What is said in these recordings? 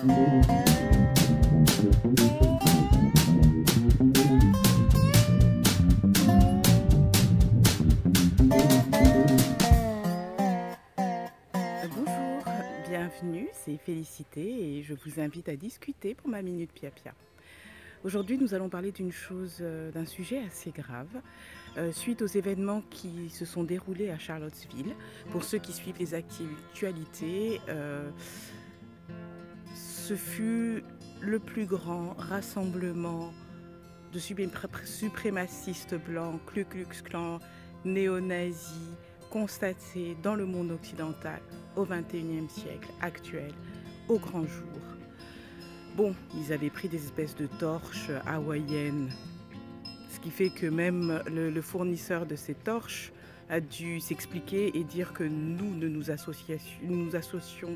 Bonjour, bienvenue, c'est Félicité et je vous invite à discuter pour ma Minute Pia-Pia. Aujourd'hui, nous allons parler d'une chose, d'un sujet assez grave, suite aux événements qui se sont déroulés à Charlottesville. Pour ceux qui suivent les actualités, ce fut le plus grand rassemblement de suprémacistes blancs, Ku Klux Klan, néo-nazis, constaté dans le monde occidental au XXIe siècle actuel, au grand jour. Bon, ils avaient pris des espèces de torches hawaïennes, ce qui fait que même le fournisseur de ces torches a dû s'expliquer et dire que nous ne nous associons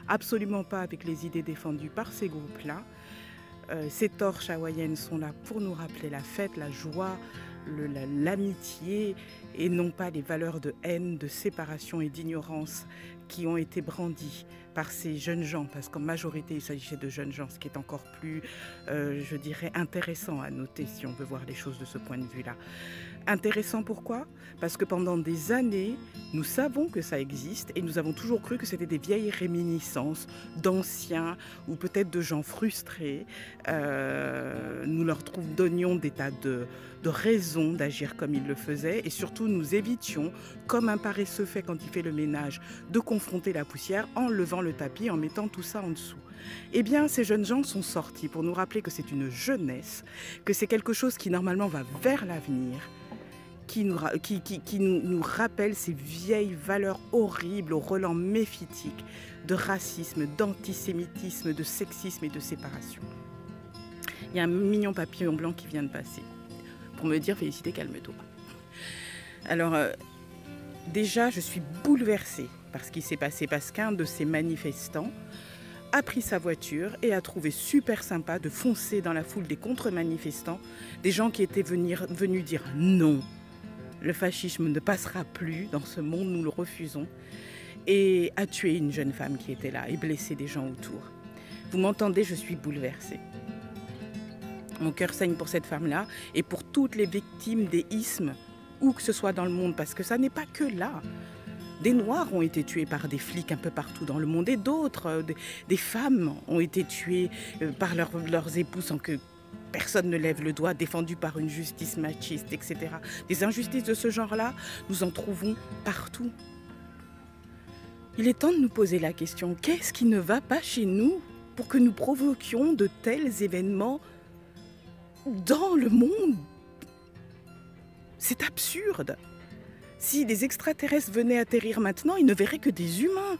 absolument pas avec les idées défendues par ces groupes-là. Ces torches hawaïennes sont là pour nous rappeler la fête, la joie, l'amitié et non pas les valeurs de haine, de séparation et d'ignorance qui ont été brandies par ces jeunes gens, parce qu'en majorité il s'agissait de jeunes gens, ce qui est encore plus, je dirais, intéressant à noter si on veut voir les choses de ce point de vue-là. Intéressant pourquoi? Parce que pendant des années, nous savons que ça existe et nous avons toujours cru que c'était des vieilles réminiscences d'anciens ou peut-être de gens frustrés. Nous leur donnions des tas de raisons d'agir comme ils le faisaient et surtout nous évitions, comme un paresseux fait quand il fait le ménage, de confronter la poussière en levant le tapis, en mettant tout ça en dessous. Eh bien, ces jeunes gens sont sortis pour nous rappeler que c'est une jeunesse, que c'est quelque chose qui normalement va vers l'avenir, qui nous rappelle ces vieilles valeurs horribles au relent méphitique de racisme, d'antisémitisme, de sexisme et de séparation. Il y a un mignon papillon blanc qui vient de passer pour me dire « Félicité, calme-toi ». Alors, déjà, je suis bouleversée par ce qui s'est passé parce qu'un de ces manifestants a pris sa voiture et a trouvé super sympa de foncer dans la foule des contre-manifestants, des gens qui étaient venus dire non. Le fascisme ne passera plus dans ce monde, nous le refusons, et a tué une jeune femme qui était là et blessé des gens autour. Vous m'entendez, je suis bouleversée. Mon cœur saigne pour cette femme-là et pour toutes les victimes des ismes, où que ce soit dans le monde, parce que ça n'est pas que là. Des Noirs ont été tués par des flics un peu partout dans le monde et d'autres, des femmes ont été tuées par leurs époux sans que personne ne lève le doigt, défendues par une justice machiste, etc. Des injustices de ce genre-là, nous en trouvons partout. Il est temps de nous poser la question, qu'est-ce qui ne va pas chez nous pour que nous provoquions de tels événements dans le monde? C'est absurde. Si des extraterrestres venaient atterrir maintenant, ils ne verraient que des humains.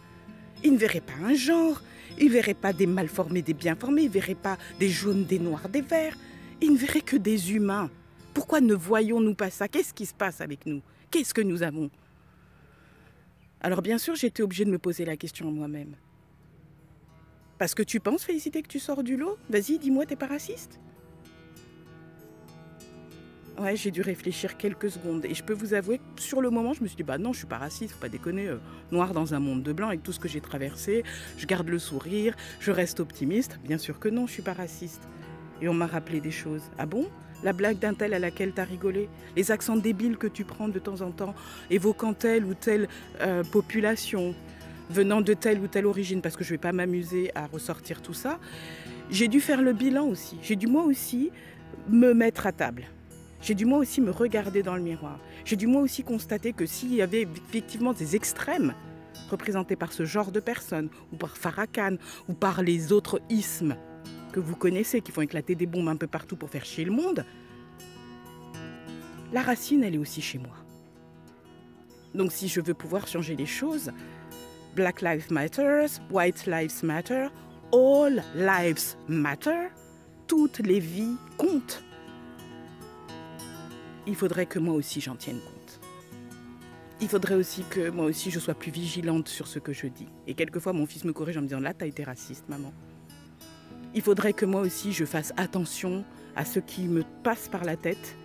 Ils ne verraient pas un genre. Ils ne verraient pas des mal formés, des bien formés. Ils ne verraient pas des jaunes, des noirs, des verts. Ils ne verraient que des humains. Pourquoi ne voyons-nous pas ça? Qu'est-ce qui se passe avec nous? Qu'est-ce que nous avons? Alors bien sûr, j'étais obligée de me poser la question à moi-même. Parce que tu penses, Félicité, que tu sors du lot? Vas-y, dis-moi, t'es pas raciste? Ouais, j'ai dû réfléchir quelques secondes et je peux vous avouer que sur le moment, je me suis dit bah non, je suis pas raciste, faut pas déconner, noir dans un monde de blanc avec tout ce que j'ai traversé, je garde le sourire, je reste optimiste. Bien sûr que non, je suis pas raciste. Et on m'a rappelé des choses. Ah bon? La blague d'un tel à laquelle t'as rigolé, les accents débiles que tu prends de temps en temps, évoquant telle ou telle population, venant de telle ou telle origine, parce que je vais pas m'amuser à ressortir tout ça. J'ai dû faire le bilan aussi. J'ai dû moi aussi me mettre à table. J'ai dû moi aussi me regarder dans le miroir. J'ai dû moi aussi constater que s'il y avait effectivement des extrêmes représentés par ce genre de personnes, ou par Farrakhan, ou par les autres ismes que vous connaissez, qui font éclater des bombes un peu partout pour faire chier le monde, la racine, elle est aussi chez moi. Donc si je veux pouvoir changer les choses, Black Lives Matter, White Lives Matter, All Lives Matter, toutes les vies comptent. Il faudrait que moi aussi j'en tienne compte. Il faudrait aussi que moi aussi je sois plus vigilante sur ce que je dis. Et quelquefois mon fils me corrige en me disant « Là, t'as été raciste, maman ». Il faudrait que moi aussi je fasse attention à ce qui me passe par la tête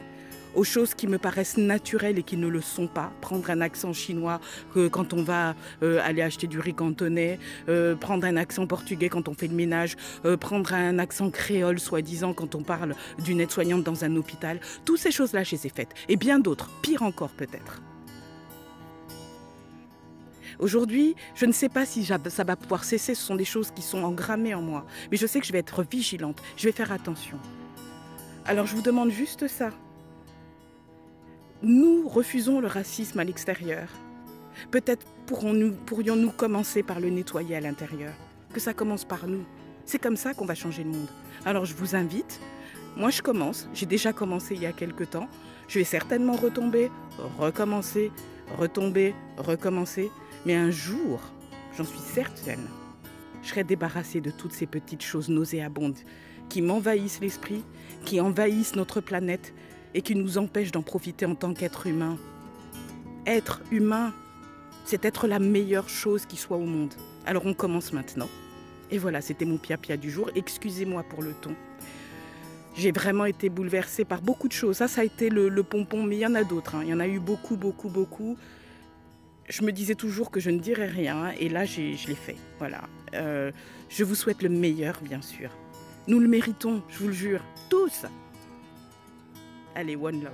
aux choses qui me paraissent naturelles et qui ne le sont pas. Prendre un accent chinois quand on va aller acheter du riz cantonais, prendre un accent portugais quand on fait le ménage, prendre un accent créole soi-disant quand on parle d'une aide-soignante dans un hôpital. Toutes ces choses-là, je les ai faites. Et bien d'autres, pire encore peut-être. Aujourd'hui, je ne sais pas si ça va pouvoir cesser, ce sont des choses qui sont engrammées en moi. Mais je sais que je vais être vigilante, je vais faire attention. Alors je vous demande juste ça. Nous refusons le racisme à l'extérieur. Peut-être pourrions-nous commencer par le nettoyer à l'intérieur. Que ça commence par nous. C'est comme ça qu'on va changer le monde. Alors je vous invite, moi je commence, j'ai déjà commencé il y a quelque temps. Je vais certainement retomber, recommencer, retomber, recommencer. Mais un jour, j'en suis certaine, je serai débarrassée de toutes ces petites choses nauséabondes qui m'envahissent l'esprit, qui envahissent notre planète et qui nous empêchent d'en profiter en tant qu'être humain. Être humain, c'est être la meilleure chose qui soit au monde. Alors on commence maintenant. Et voilà, c'était mon pia-pia du jour. Excusez-moi pour le ton. J'ai vraiment été bouleversée par beaucoup de choses. Ça a été le pompon, mais il y en a d'autres. Il y en a eu beaucoup, beaucoup, beaucoup. Je me disais toujours que je ne dirais rien et là, je l'ai fait. Voilà. Je vous souhaite le meilleur, bien sûr. Nous le méritons, je vous le jure. Tous. Allez, one love.